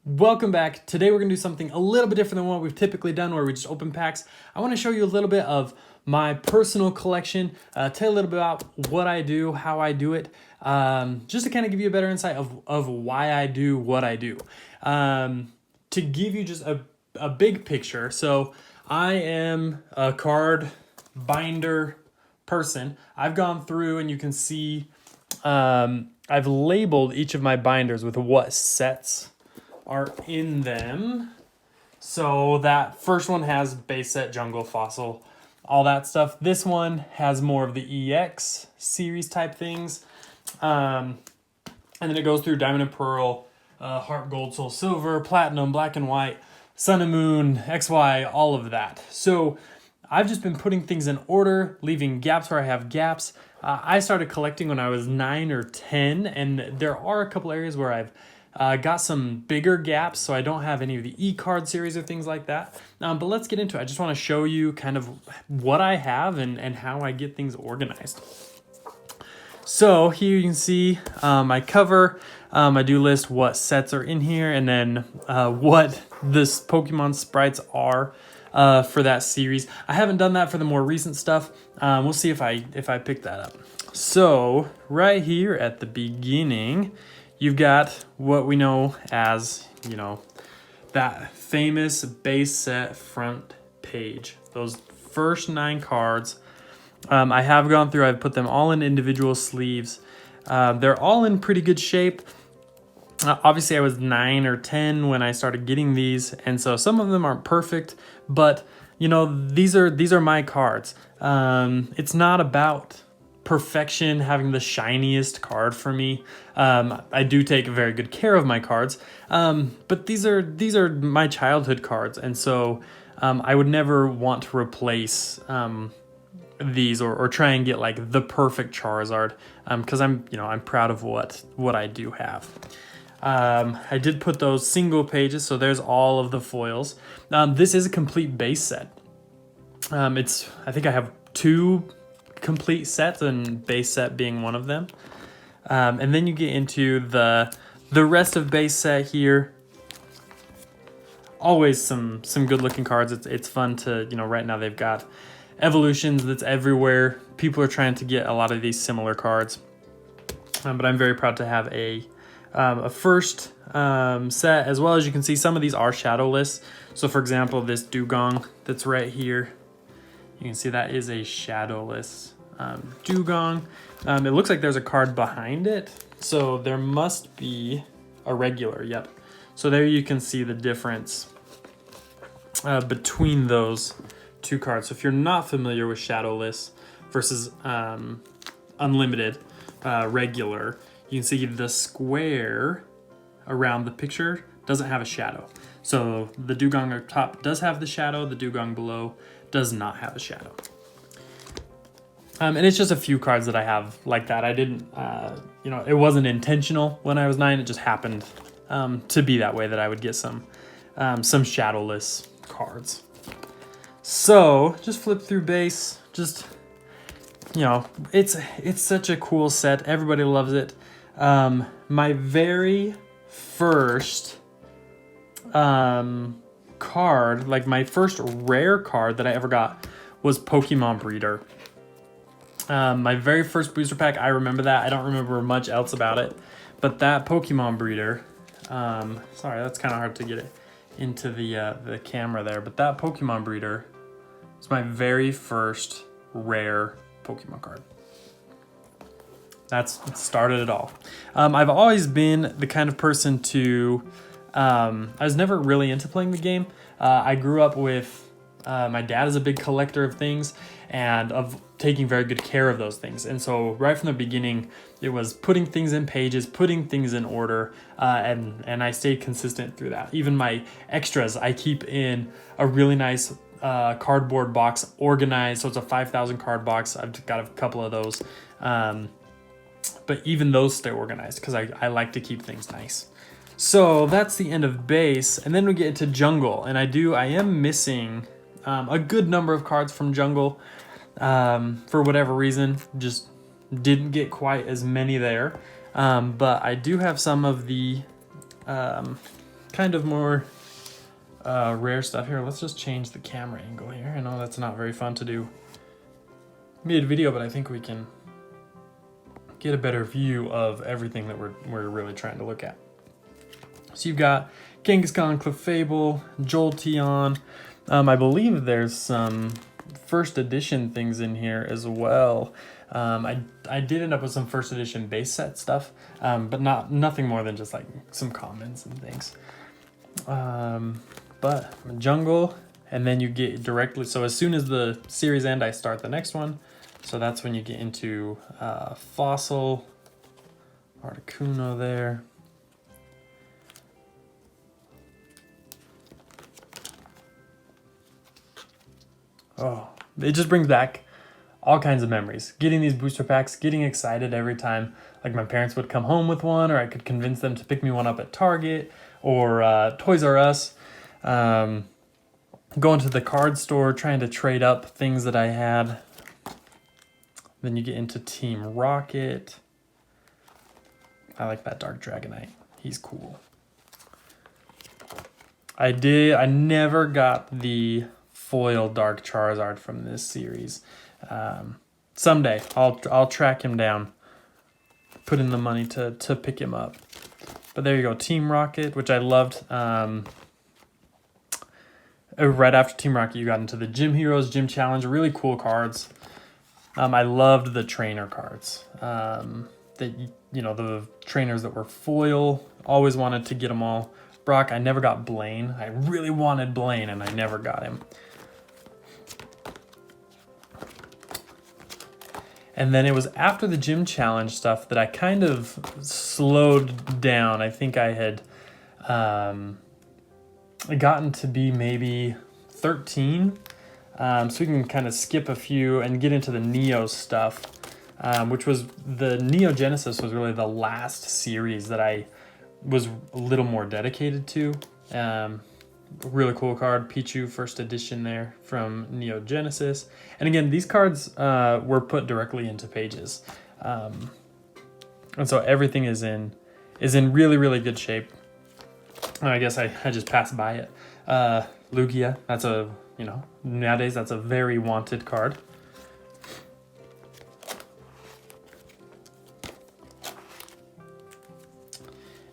Welcome back. Today we're going to do something a little bit different than what we've typically done where we just open packs. I want to show you a little bit of my personal collection, tell you a little bit about what I do, how I do it, just to kind of give you a better insight of why I do what I do. To give you just a big picture, so I am a card binder person. I've gone through and you can see I've labeled each of my binders with what sets are in them. So that first one has base set, jungle, fossil, all that stuff. This one has more of the EX series type things. And then it goes through diamond and pearl, heart, gold, soul, silver, platinum, black and white, sun and moon, XY, all of that. So I've just been putting things in order, leaving gaps where I have gaps. I started collecting when I was 9 or 10, and there are a couple areas where I've got some bigger gaps, so I don't have any of the E-card series or things like that. But let's get into it. I just want to show you kind of what I have and how I get things organized. So here you can see my cover. I do list what sets are in here and then what this Pokemon sprites are for that series. I haven't done that for the more recent stuff. We'll see if I pick that up. So right here at the beginning, you've got what we know as, that famous base set front page. Those first 9 cards. I have gone through, I've put them all in individual sleeves. They're all in pretty good shape. Obviously, I was 9 or 10 when I started getting these, and so some of them aren't perfect, but these are my cards. It's not about perfection, having the shiniest card for me. I do take very good care of my cards, but these are my childhood cards, and so I would never want to replace these or try and get like the perfect Charizard, because I'm proud of what I do have. I did put those single pages, so there's all of the foils. This is a complete base set. I think I have 2 complete sets, and base set being one of them. And then you get into the rest of base set here. Always some good looking cards. It's fun to, right now they've got evolutions that's everywhere. People are trying to get a lot of these similar cards. But I'm very proud to have a first set, as well as you can see some of these are shadowless. So for example, this Dugong that's right here, you can see that is a shadowless Dugong. It looks like there's a card behind it, so there must be a regular. Yep. So there you can see the difference between those 2 cards. So if you're not familiar with shadowless versus unlimited regular, you can see the square around the picture doesn't have a shadow. So the Dugong up top does have the shadow, the Dugong below does not have a shadow. And it's just a few cards that I have like that. I didn't, it wasn't intentional when I was 9. It just happened to be that way, that I would get some shadowless cards. So just flip through base. Just, it's such a cool set. Everybody loves it. My very first card, like my first rare card that I ever got, was Pokemon Breeder. My very first booster pack, I remember that. I don't remember much else about it, but that Pokemon Breeder, sorry, that's kind of hard to get it into the camera there, but that Pokemon Breeder was my very first rare Pokemon card. That's what started it all. I've always been the kind of person to, I was never really into playing the game. I grew up with, my dad is a big collector of things and of taking very good care of those things. And so right from the beginning, it was putting things in pages, putting things in order, and I stayed consistent through that. Even my extras, I keep in a really nice cardboard box, organized. So it's a 5,000 card box. I've got a couple of those. But even those stay organized because I like to keep things nice. So that's the end of base. And then we get into jungle. And I am missing a good number of cards from jungle. For whatever reason, just didn't get quite as many there. But I do have some of the kind of more rare stuff here. Let's just change the camera angle here. I know that's not very fun to do mid-video, but I think we can get a better view of everything that we're really trying to look at. So you've got Genghis Khan, Clefable, Jolteon. I believe there's some first edition things in here as well. I did end up with some first edition base set stuff, but nothing more than just like some commons and things. But Jungle, and then you get directly, so as soon as the series end, I start the next one. So that's when you get into Fossil, Articuno there. Oh, it just brings back all kinds of memories. Getting these booster packs, getting excited every time. Like my parents would come home with one, or I could convince them to pick me one up at Target or Toys R Us. Going to the card store, trying to trade up things that I had. Then you get into Team Rocket. I like that Dark Dragonite. He's cool. I never got the foil Dark Charizard from this series. Someday I'll track him down, put in the money to pick him up. But there you go, Team Rocket, which I loved. Right after Team Rocket, you got into the Gym Heroes, Gym Challenge, really cool cards. I loved the trainer cards. The trainers that were foil, always wanted to get them all. Brock, I never got Blaine. I really wanted Blaine, and I never got him. And then it was after the Gym Challenge stuff that I kind of slowed down. I think I had gotten to be maybe 13. So we can kind of skip a few and get into the Neo stuff, which was the Neo Genesis was really the last series that I was a little more dedicated to. Really cool card, Pichu first edition there from Neo Genesis. And again, these cards were put directly into pages. And so everything is in really, really good shape. I guess I just passed by it. Lugia, that's nowadays that's a very wanted card.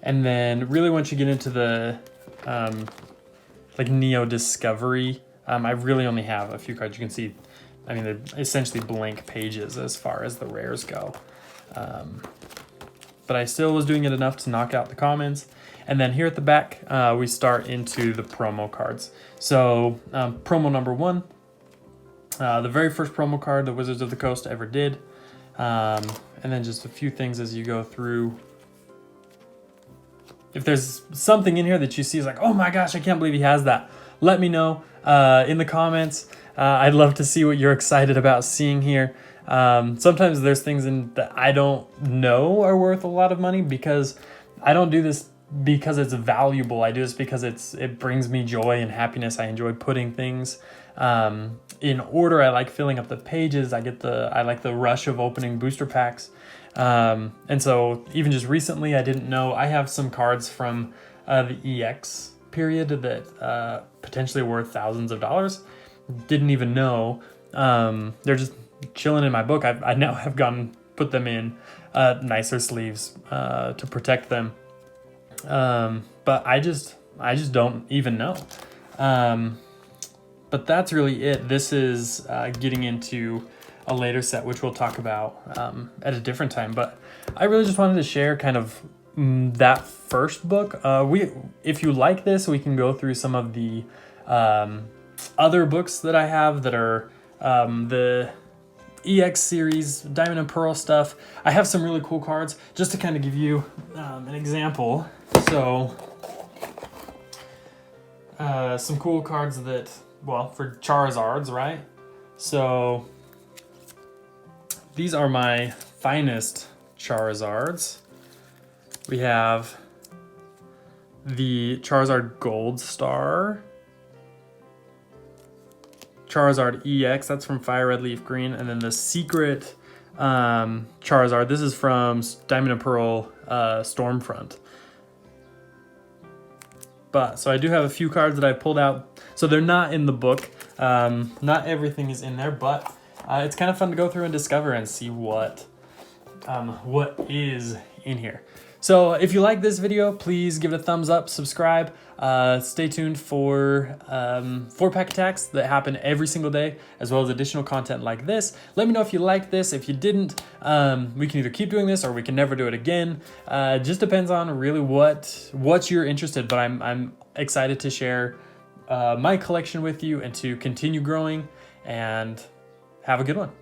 And then really once you get into the like Neo Discovery, I really only have a few cards. You can see, I mean, they're essentially blank pages as far as the rares go. But I still was doing it enough to knock out the commons. And then here at the back, we start into the promo cards. So promo number 1, the very first promo card the Wizards of the Coast ever did. And then just a few things as you go through. If there's something in here that you see is like, oh my gosh, I can't believe he has that, let me know in the comments. I'd love to see what you're excited about seeing here. Sometimes there's things in that I don't know are worth a lot of money, because I don't do this because it's valuable. I do this because it brings me joy and happiness. I enjoy putting things in order. I like filling up the pages. I like the rush of opening booster packs. And so even just recently, I didn't know I have some cards from the EX period that potentially worth thousands of dollars. Didn't even know. They're just chilling in my book. I now have put them in nicer sleeves to protect them. But I just don't even know. But that's really it. This is getting into a later set, which we'll talk about at a different time. But I really just wanted to share kind of that first book. If you like this, we can go through some of the other books that I have that are the EX series, Diamond and Pearl stuff. I have some really cool cards just to kind of give you an example. So some cool cards that, well, for Charizards, right? So these are my finest Charizards. We have the Charizard Gold Star, Charizard EX, that's from Fire Red Leaf Green, and then the Secret Charizard, this is from Diamond and Pearl Stormfront. But so I do have a few cards that I pulled out. So they're not in the book. Not everything is in there, but it's kind of fun to go through and discover and see what is in here. So if you like this video, please give it a thumbs up, subscribe, stay tuned for 4-pack attacks that happen every single day, as well as additional content like this. Let me know if you liked this. If you didn't, we can either keep doing this or we can never do it again. Just depends on really what you're interested, but I'm excited to share my collection with you and to continue growing, and have a good one.